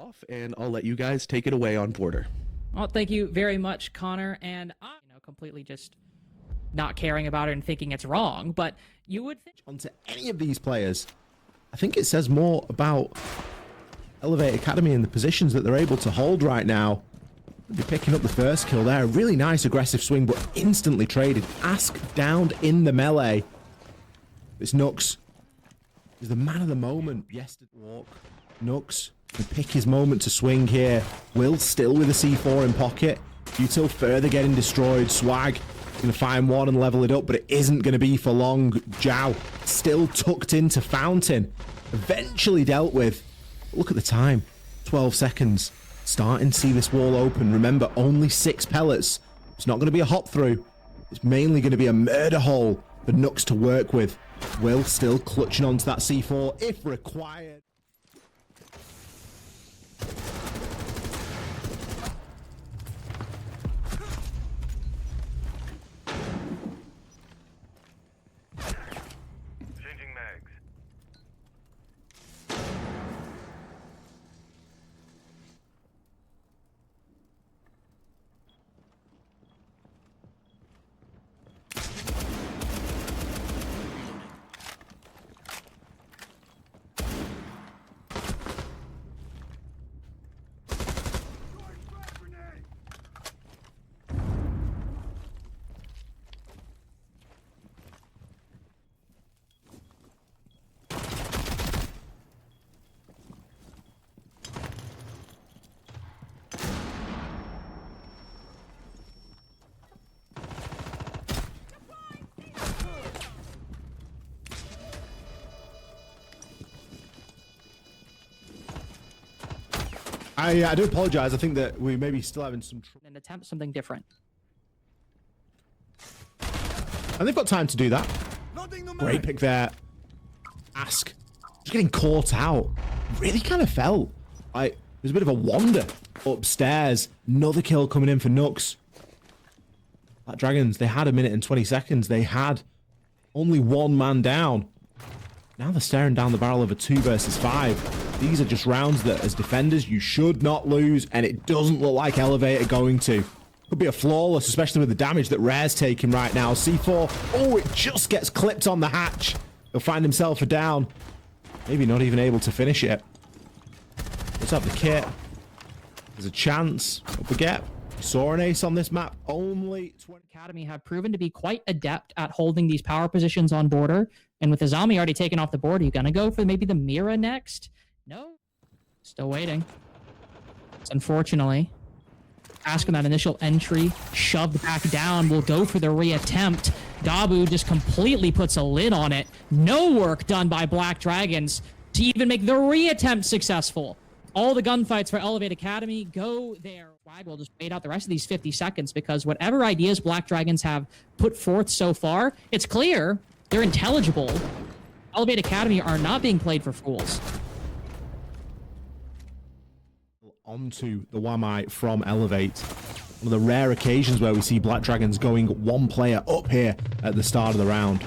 off, and I'll let you guys take it away on border. Well, thank you very much, Connor. And I, completely just not caring about it and thinking it's wrong, but you would think onto any of these players. I think it says more about Elevate Academy and the positions that they're able to hold right now. They'll be picking up the first kill there. A really nice aggressive swing, but instantly traded. Ask downed in the melee. It's Nux. He's the man of the moment. Yesterday walk. Nux can pick his moment to swing here. Will still with a C4 in pocket. Util further getting destroyed. Swag going to find one and level it up, but it isn't going to be for long. Zhao still tucked into Fountain. Eventually dealt with. Look at the time. 12 seconds. Starting to see this wall open. Remember, only 6 pellets. It's not going to be a hop through. It's mainly going to be a murder hole for Nux to work with. Will still clutching onto that C4 if required. Changing mags. I do apologize. I think that we may be still having some trouble. and attempt something different. And they've got time to do that. Great pick there. Ask. Just getting caught out. Really kind of felt like there's a bit of a wander upstairs. Another kill coming in for Nux. That Dragons, they had 1 minute and 20 seconds. They had only 1 man down. Now they're staring down the barrel of a 2 versus 5. These are just rounds that, as defenders, you should not lose, and it doesn't look like Elevate are going to. Could be a flawless, especially with the damage that Rare's taking right now. C4, oh, it just gets clipped on the hatch. He'll find himself a down. Maybe not even able to finish it. Let's have the kit. There's a chance. Don't forget, we saw an ace on this map. Only 20. Academy have proven to be quite adept at holding these power positions on border. And with Azami already taken off the board, are you going to go for maybe the Mira next? No. Still waiting. It's unfortunately. Asking that initial entry, shoved back down, will go for the reattempt. Dabu just completely puts a lid on it. No work done by Black Dragons to even make the reattempt successful. All the gunfights for Elevate Academy go there. Swag will just wait out the rest of these 50 seconds because whatever ideas Black Dragons have put forth so far, it's clear they're intelligible. Elevate Academy are not being played for fools. Onto the Wamai from Elevate. One of the rare occasions where we see Black Dragons going 1 player up here at the start of the round.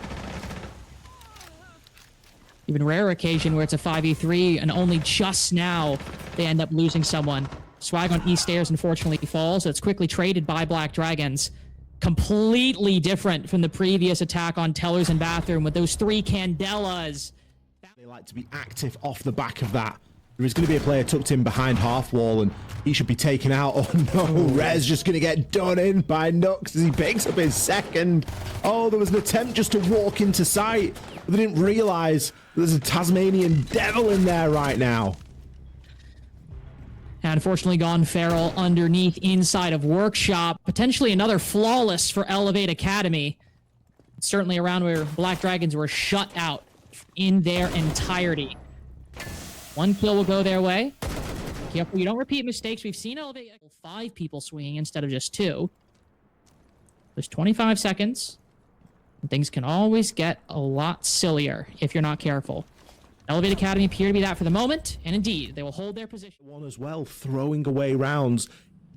Even rare occasion where it's a 5v3 and only just now they end up losing someone. Swag on East Stairs unfortunately falls, so it's quickly traded by Black Dragons. Completely different from the previous attack on Tellers and Bathroom with those 3 Candelas. They like to be active off the back of that. There is going to be a player tucked in behind half wall and he should be taken out. Oh no, Rez just going to get done in by Nux as he picks up his second. Oh, there was an attempt just to walk into sight, but they didn't realize there's a Tasmanian devil in there right now. And unfortunately gone feral underneath inside of Workshop. Potentially another flawless for Elevate Academy. It's certainly around where Black Dragons were shut out in their entirety. 1 kill will go their way. Careful you don't repeat mistakes. We've seen Elevate 5 people swinging instead of just 2. There's 25 seconds. And things can always get a lot sillier if you're not careful. Elevate Academy appear to be that for the moment, and indeed, they will hold their position. One as well, throwing away rounds,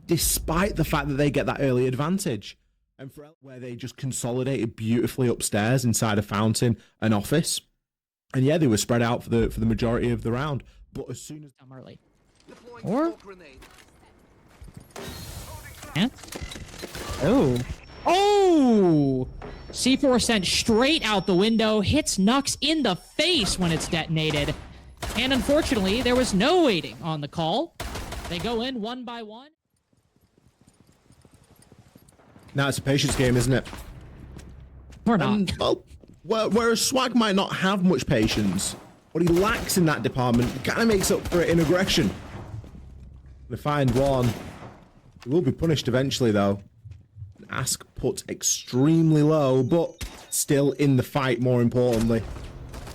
despite the fact that they get that early advantage. And for where they just consolidated beautifully upstairs inside a fountain, an office. And yeah, they were spread out for the majority of the round. But as soon as Early. Or... Yeah. Oh. Oh! C4 sent straight out the window, hits Nux in the face when it's detonated. And unfortunately, there was no waiting on the call. They go in one by one. Now it's a patience game, isn't it? Or not. Well, whereas Swag might not have much patience, what he lacks in that department kind of makes up for it in aggression. They find one. He will be punished eventually, though. Ask put extremely low, but still in the fight, more importantly.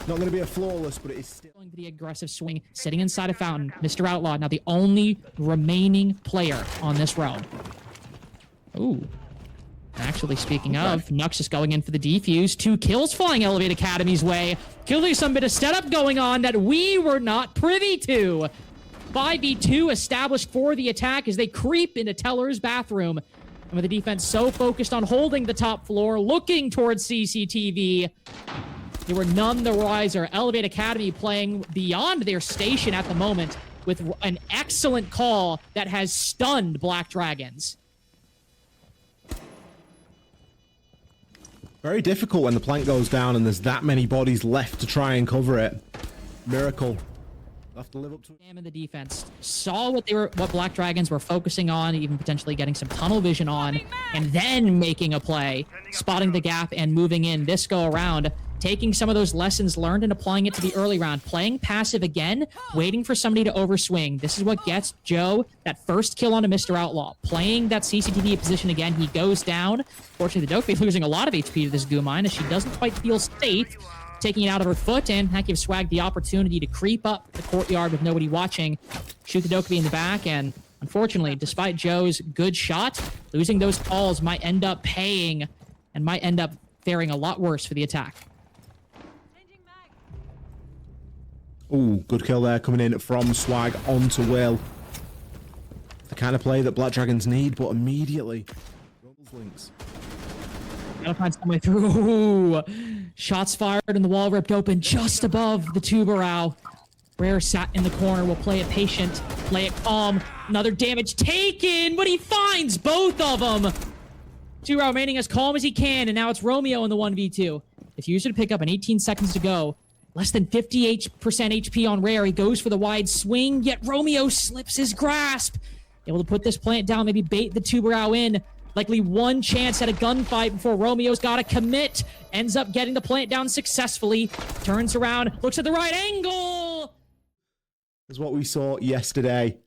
Not going to be a flawless, but it is still... Going for the aggressive swing, sitting inside a fountain. Mr. Outlaw, now the only remaining player on this round. Ooh. Actually, speaking of, Nux is going in for the defuse. 2 kills flying Elevate Academy's way. Clearly some bit of setup going on that we were not privy to. 5v2 established for the attack as they creep into Teller's bathroom. And with the defense so focused on holding the top floor, looking towards CCTV, they were none the wiser. Elevate Academy playing beyond their station at the moment with an excellent call that has stunned Black Dragons. Very difficult when the plank goes down and there's that many bodies left to try and cover it. Miracle. They'll have to live up to it. In the defense saw what Black Dragons were focusing on, even potentially getting some tunnel vision on, and then making a play, spotting the gap and moving in this go around, taking some of those lessons learned and applying it to the early round, playing passive again, waiting for somebody to overswing. This is what gets Joe that first kill onto Mr. Outlaw. Playing that CCTV position again, he goes down. Fortunately, the Dokkaebi losing a lot of HP to this goo mine as she doesn't quite feel safe, taking it out of her foot, and that gives Swag the opportunity to creep up the courtyard with nobody watching, shoot the Dokkaebi in the back, and unfortunately, despite Joe's good shot, losing those calls might end up paying and might end up faring a lot worse for the attack. Ooh, good kill there coming in from Swag onto Will. The kind of play that Black Dragons need, but immediately. Links. Gotta find some way through. Ooh. Shots fired and the wall ripped open just above the Tubarão. Rare sat in the corner, will play it patient, play it calm. Another damage taken, but he finds both of them. Tubarão remaining as calm as he can, and now it's Romeo in the 1v2. If you use it to pick up an 18 seconds to go, less than 58% HP on Rare. He goes for the wide swing, yet Romeo slips his grasp. Able to put this plant down, maybe bait the Tubarão in. Likely one chance at a gunfight before Romeo's got to commit. Ends up getting the plant down successfully. Turns around, looks at the right angle. Is what we saw yesterday.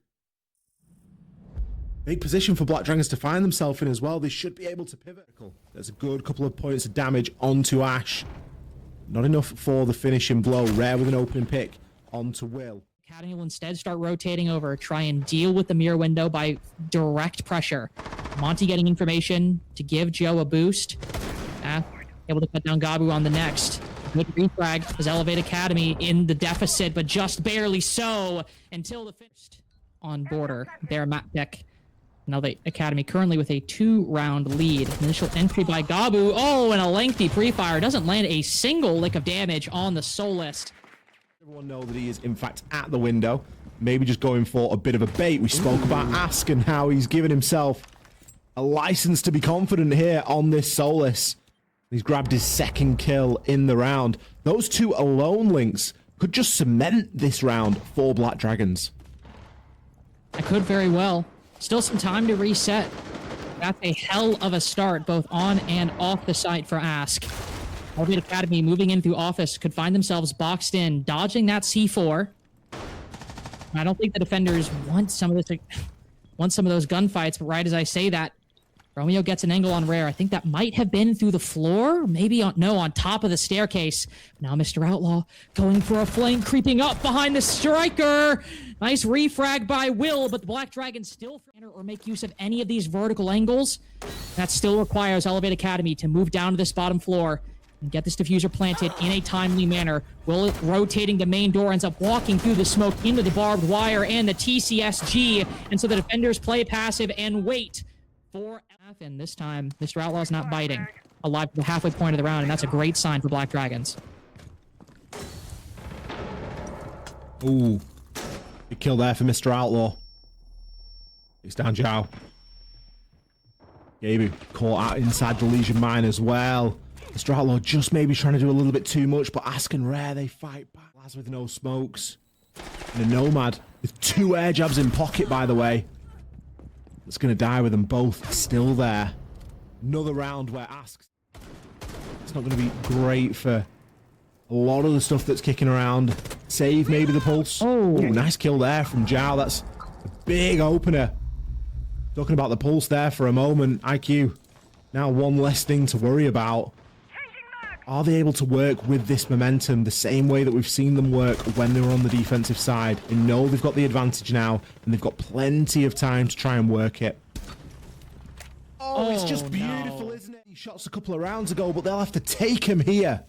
Big position for Black Dragons to find themselves in as well. They should be able to pivot. There's a good couple of points of damage onto Ash. Not enough for the finishing blow. Rare with an opening pick onto Will. Academy will instead start rotating over, try and deal with the mirror window by direct pressure. Monty getting information to give Joe a boost. Able to cut down Gabu on the next. Good refrag as Elevate Academy in the deficit, but just barely so until the finish on border. Their map pick. Now the Academy currently with a 2-round lead. Initial entry by Gabu. Oh, and a lengthy pre-fire. Doesn't land a single lick of damage on the Solist. Everyone know that he is, in fact, at the window. Maybe just going for a bit of a bait. We spoke about Ask and how he's given himself a license to be confident here on this Solus. He's grabbed his second kill in the round. Those 2 alone links could just cement this round for Black Dragons. I could very well. Still some time to reset. That's a hell of a start, both on and off the site for Ask. Elevate Academy moving in through office could find themselves boxed in, dodging that C4. I don't think the defenders want some of those gunfights, but right as I say that, Romeo gets an angle on Rare. I think that might have been through the floor, maybe on top of the staircase. Now Mr. Outlaw going for a flank, creeping up behind the striker. Nice refrag by Will, but the Black Dragon still or make use of any of these vertical angles. That still requires Elevate Academy to move down to this bottom floor and get this diffuser planted in a timely manner. Will rotating the main door, ends up walking through the smoke into the barbed wire and the TCSG, and so the defenders play passive and wait for F, and this time Mr. Outlaw's not biting. Alive to the halfway point of the round, and that's a great sign for Black Dragons. Ooh. Big kill there for Mr. Outlaw. It's down Zhao. Gabu caught out inside the Legion mine as well. Mr. Outlaw just maybe trying to do a little bit too much, but Ask and Rare, they fight back. Laz with no smokes. And a Nomad with 2 air jabs in pocket, by the way. It's going to die with them both still there. Another round where Ask... It's not going to be great for a lot of the stuff that's kicking around. Save maybe the pulse. Oh, Ooh, nice kill there from Zhao. That's a big opener. Talking about the pulse there for a moment. IQ, now one less thing to worry about. Are they able to work with this momentum the same way that we've seen them work when they were on the defensive side? They know they've got the advantage now, and they've got plenty of time to try and work it. Oh, it's just beautiful, no. isn't it? He shots a couple of rounds ago, but they'll have to take him here.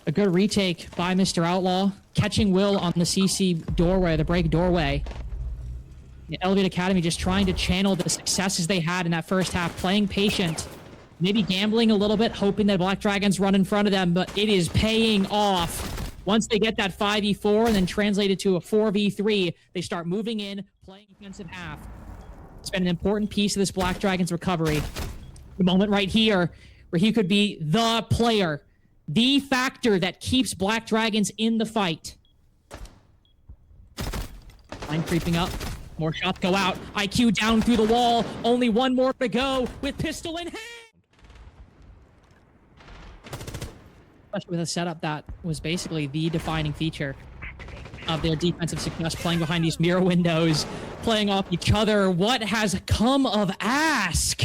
A good retake by Mr. Outlaw, catching Will on the CC doorway, the break doorway. The Elevate Academy just trying to channel the successes they had in that first half, playing patient, maybe gambling a little bit, hoping that Black Dragons run in front of them, but it is paying off. Once they get that 5v4 and then translate it to a 4v3, they start moving in, playing defensive half. It's been an important piece of this Black Dragons recovery. The moment right here where he could be the player, the factor that keeps Black Dragons in the fight. Line creeping up. More shots go out. IQ down through the wall. Only one more to go with pistol in hand. Especially with a setup that was basically the defining feature of their defensive success, playing behind these mirror windows, playing off each other. What has come of Ask?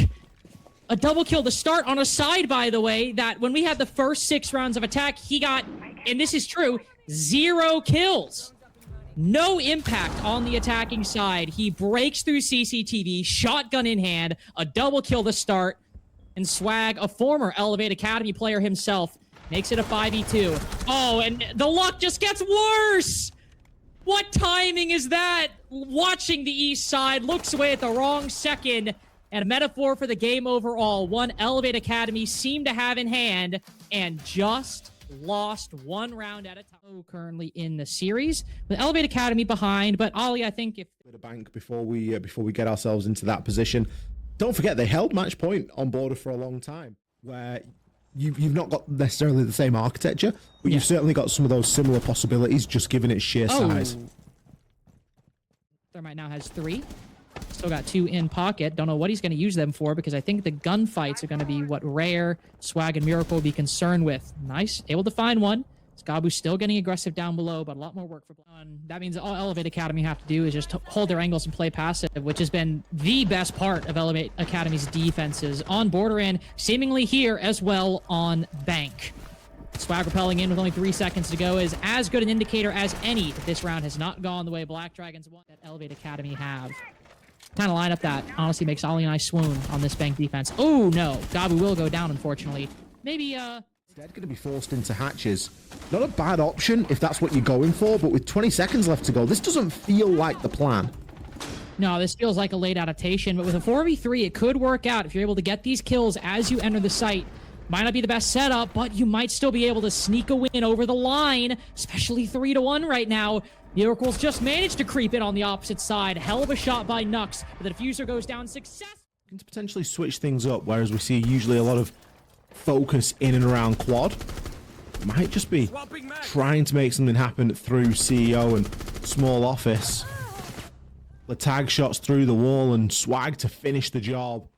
A double kill to start on a side, by the way, that when we had the first 6 rounds of attack, he got, and this is true, 0 kills. No impact on the attacking side. He breaks through CCTV, shotgun in hand, a double kill to start, and Swag, a former Elevate Academy player himself, makes it a 5v2. Oh, and the luck just gets worse! What timing is that? Watching the east side, looks away at the wrong second, and a metaphor for the game overall. One Elevate Academy seemed to have in hand, and just lost 1 round at a time. Currently in the series, with Elevate Academy behind, but Ollie, I think if... Bit of bank before we get ourselves into that position. Don't forget, they held match point on Border for a long time, where you've not got necessarily the same architecture, but you've certainly got some of those similar possibilities, just given its sheer size. Thermite now has 3. Still got 2 in pocket. Don't know what he's going to use them for, because I think the gunfights are going to be what Rare, Swag, and Miracle will be concerned with. Nice. Able to find one. Skabu's still getting aggressive down below, but a lot more work for that means all Elevate Academy have to do is just hold their angles and play passive, which has been the best part of Elevate Academy's defenses on Border and seemingly here as well on Bank. Swag repelling in with only 3 seconds to go is as good an indicator as any that this round has not gone the way Black Dragons want that Elevate Academy have. Kind of lineup that honestly makes Ollie and I swoon on this Bank defense. Oh no, Gabu will go down, unfortunately. Maybe Instead going to be forced into hatches. Not a bad option if that's what you're going for, but with 20 seconds left to go, this doesn't feel like the plan. No, this feels like a late adaptation, but with a 4v3, it could work out if you're able to get these kills as you enter the site. Might not be the best setup, but you might still be able to sneak a win over the line, especially 3-1 right now. Miracles just managed to creep in on the opposite side. Hell of a shot by Nux, but the diffuser goes down. Success! To potentially switch things up, whereas we see usually a lot of focus in and around quad. Might just be trying to make something happen through CEO and small office. The tag shots through the wall and Swag to finish the job.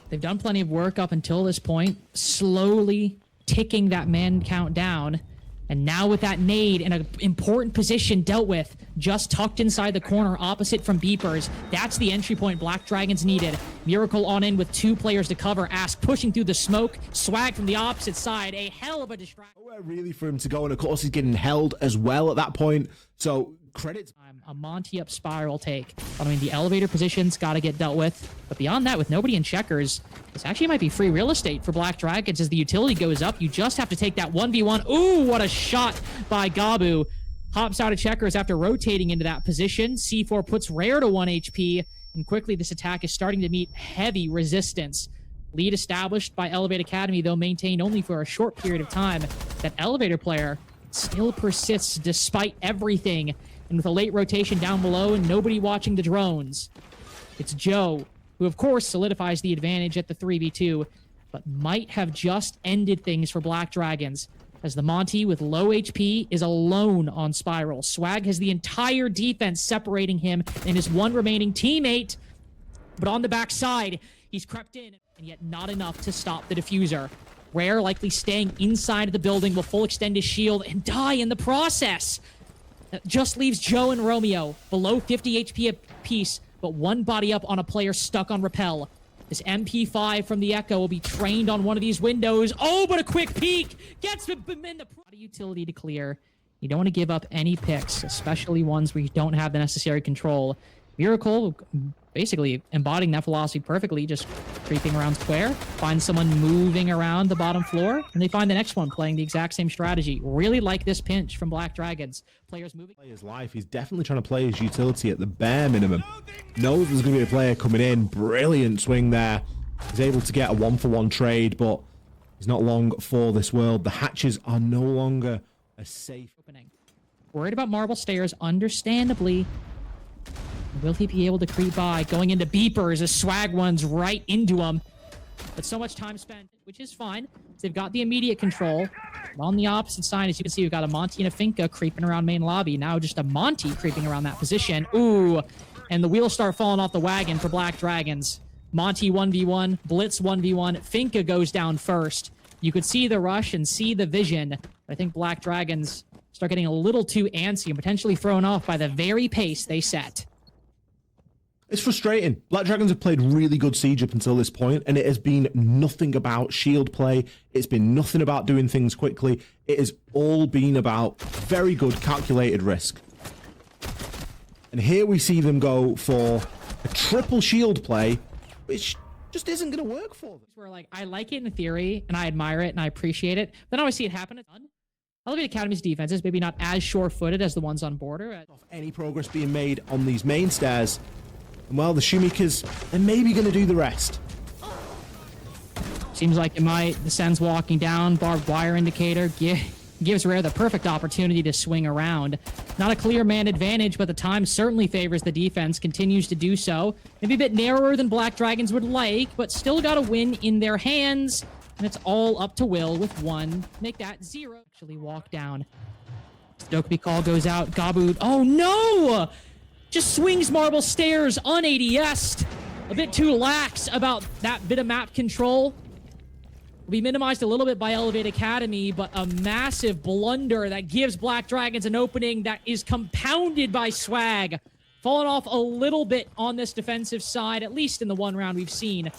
They've done plenty of work up until this point, slowly ticking that man count down. And now with that nade in an important position dealt with, just tucked inside the corner opposite from Beepers, that's the entry point Black Dragons needed. Miracle on in with 2 players to cover. Ask pushing through the smoke. Swag from the opposite side. A hell of a distraction. Nowhere really for him to go, and of course he's getting held as well at that point. So credit. A Monty up spiral take. I mean, the elevator position's got to get dealt with. But beyond that, with nobody in checkers, this actually might be free real estate for Black Dragons as the utility goes up. You just have to take that 1v1. Ooh, what a shot by Gabu. Hops out of checkers after rotating into that position. C4 puts Rare to 1 HP. And quickly, this attack is starting to meet heavy resistance. Lead established by Elevate Academy, though maintained only for a short period of time. That elevator player still persists despite everything. And with a late rotation down below and nobody watching the drones, it's Joe, who of course solidifies the advantage at the 3v2, but might have just ended things for Black Dragons, as the Monty with low HP is alone on Spiral. Swag has the entire defense separating him and his one remaining teammate, but on the backside, he's crept in, and yet not enough to stop the diffuser. Rare likely staying inside of the building will full extend his shield and die in the process. That just leaves Joe and Romeo below 50 HP apiece, but one body up on a player stuck on rappel. This MP5 from the Echo will be trained on one of these windows. Oh, but a quick peek gets him in the utility to clear. You don't want to give up any picks, especially ones where you don't have the necessary control. Miracle basically embodying that philosophy perfectly, just creeping around square, find someone moving around the bottom floor, and they find the next one playing the exact same strategy. Really like this pinch from Black Dragons. Players moving. Play his life. He's definitely trying to play his utility at the bare minimum. Knows there's going to be a player coming in. Brilliant swing there. He's able to get a 1-for-1 trade, but he's not long for this world. The hatches are no longer a safe opening. Worried about marble stairs, understandably. Will he be able to creep by? Going into beepers as Swag runs right into him. But so much time spent, which is fine. They've got the immediate control. On the opposite side, as you can see, we've got a Monty and a Finka creeping around main lobby. Now just a Monty creeping around that position. Ooh, and the wheels start falling off the wagon for Black Dragons. Monty 1v1, Blitz 1v1. Finka goes down first. You could see the rush and see the vision. I think Black Dragons start getting a little too antsy and potentially thrown off by the very pace they set. It's frustrating. Black Dragons have played really good Siege up until this point, and it has been nothing about shield play. It's been nothing about doing things quickly. It has all been about very good calculated risk. And here we see them go for a triple shield play, which just isn't going to work for them. Where, like, I like it in theory, and I admire it, and I appreciate it. Then I always see it happen a ton. Elevate Academy's defense is maybe not as sure-footed as the ones on Border. Any progress being made on these main stairs, and well, the Shoemakers are maybe going to do the rest. Seems like it might. The Sen's walking down. Barbed wire indicator gives Rare the perfect opportunity to swing around. Not a clear man advantage, but the time certainly favors the defense. Continues to do so. Maybe a bit narrower than Black Dragons would like, but still got a win in their hands. And it's all up to Will with one. Make that 0. Actually walk down. Dokkaebi call goes out. Gabu. Oh no! Just swings marble stairs un-ADS'd. A bit too lax about that bit of map control. Will be minimized a little bit by Elevate Academy, but a massive blunder that gives Black Dragons an opening that is compounded by Swag. Falling off a little bit on this defensive side, at least in the one round we've seen.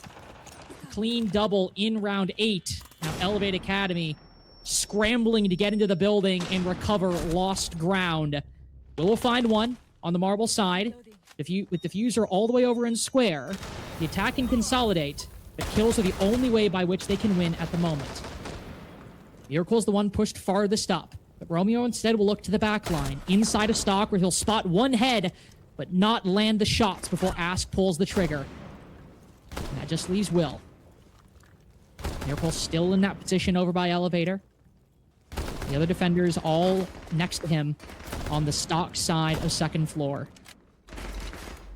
Clean double in round 8. Now Elevate Academy scrambling to get into the building and recover lost ground. We'll find one on the marble side. With diffuser all the way over in square, the attack can consolidate, but kills are the only way by which they can win at the moment. Miracle's the one pushed farthest up, but Romeo instead will look to the back line, inside of stock where he'll spot one head, but not land the shots before Ask pulls the trigger. And that just leaves Will. Miracle's still in that position over by Elevator. The other defenders all next to him on the stock side of second floor.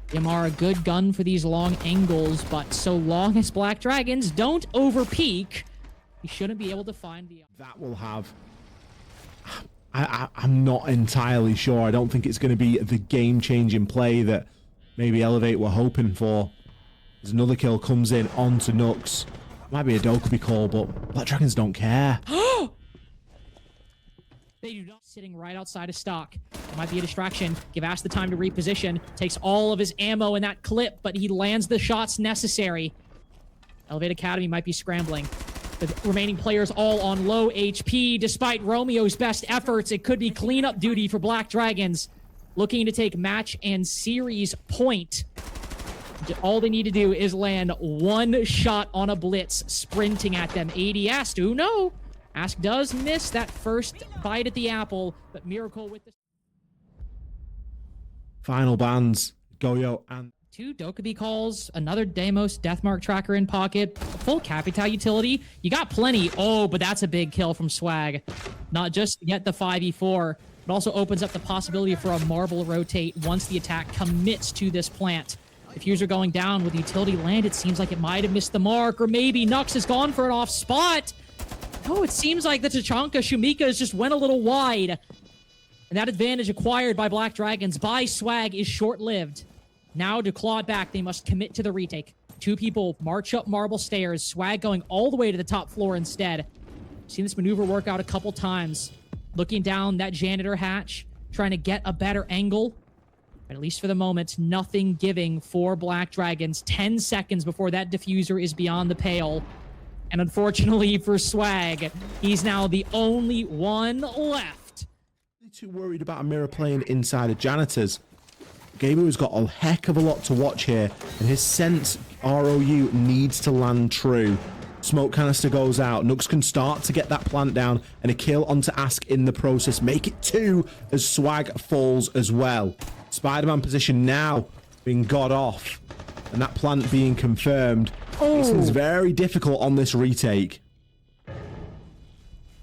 Yamar, a good gun for these long angles, but so long as Black Dragons don't over-peak, he shouldn't be able to find the... That will have... I'm not entirely sure. I don't think it's going to be the game-changing play that maybe Elevate were hoping for. As another kill comes in onto Nux. Might be a Dokkaebi call, but Black Dragons don't care. They do not. Sitting right outside of stock. It might be a distraction. Give Ash the time to reposition. Takes all of his ammo in that clip, but he lands the shots necessary. Elevate Academy might be scrambling. The remaining players all on low HP. Despite Romeo's best efforts, it could be cleanup duty for Black Dragons. Looking to take match and series point. All they need to do is land one shot on a blitz, sprinting at them. ADS, do no. Ask does miss that first bite at the apple, but Miracle with the... Final bans, Goyo and... Two Dokkaebi calls, another Deimos Deathmark tracker in pocket, full Capital utility. You got plenty. Oh, but that's a big kill from Swag. Not just to get the 5v4, but also opens up the possibility for a marble rotate once the attack commits to this plant. Diffuser going down with utility land. It seems like it might have missed the mark, or maybe Nux has gone for an off spot. Oh, it seems like the Tachanka Shumika's just went a little wide. And that advantage acquired by Black Dragons by Swag is short-lived. Now to claw it back, they must commit to the retake. Two people march up marble stairs, Swag going all the way to the top floor instead. Seen this maneuver work out a couple times. Looking down that janitor hatch, trying to get a better angle. But at least for the moment, nothing giving for Black Dragons. 10 seconds before that diffuser is beyond the pale. And unfortunately for Swag, he's now the only one left. Too worried about a mirror playing inside of janitors. Gabriel's got a heck of a lot to watch here, and his sense ROU needs to land true. Smoke canister goes out. Nux can start to get that plant down, and a kill onto Ask in the process. Make it 2 as Swag falls as well. Spider-Man position now being got off, and that plant being confirmed. This is very difficult on this retake.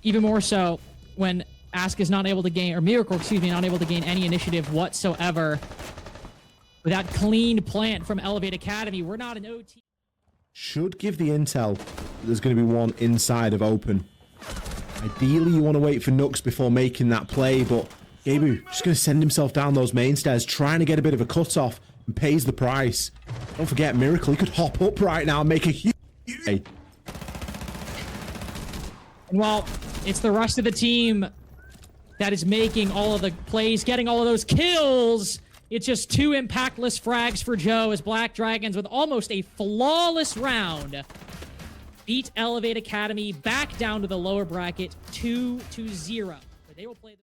Even more so when Ask is not able to gain, or Miracle, excuse me, not able to gain any initiative whatsoever. With that clean plant from Elevate Academy, we're not an OT. Should give the intel that there's going to be one inside of open. Ideally, you want to wait for Nux before making that play, but Gabu just going to send himself down those main stairs, trying to get a bit of a cutoff, and pays the price. Don't forget, Miracle, he could hop up right now and make a huge... And while it's the rest of the team that is making all of the plays, getting all of those kills, it's just 2 impactless frags for Joe as Black Dragons, with almost a flawless round, beat Elevate Academy back down to the lower bracket 2-0. They will play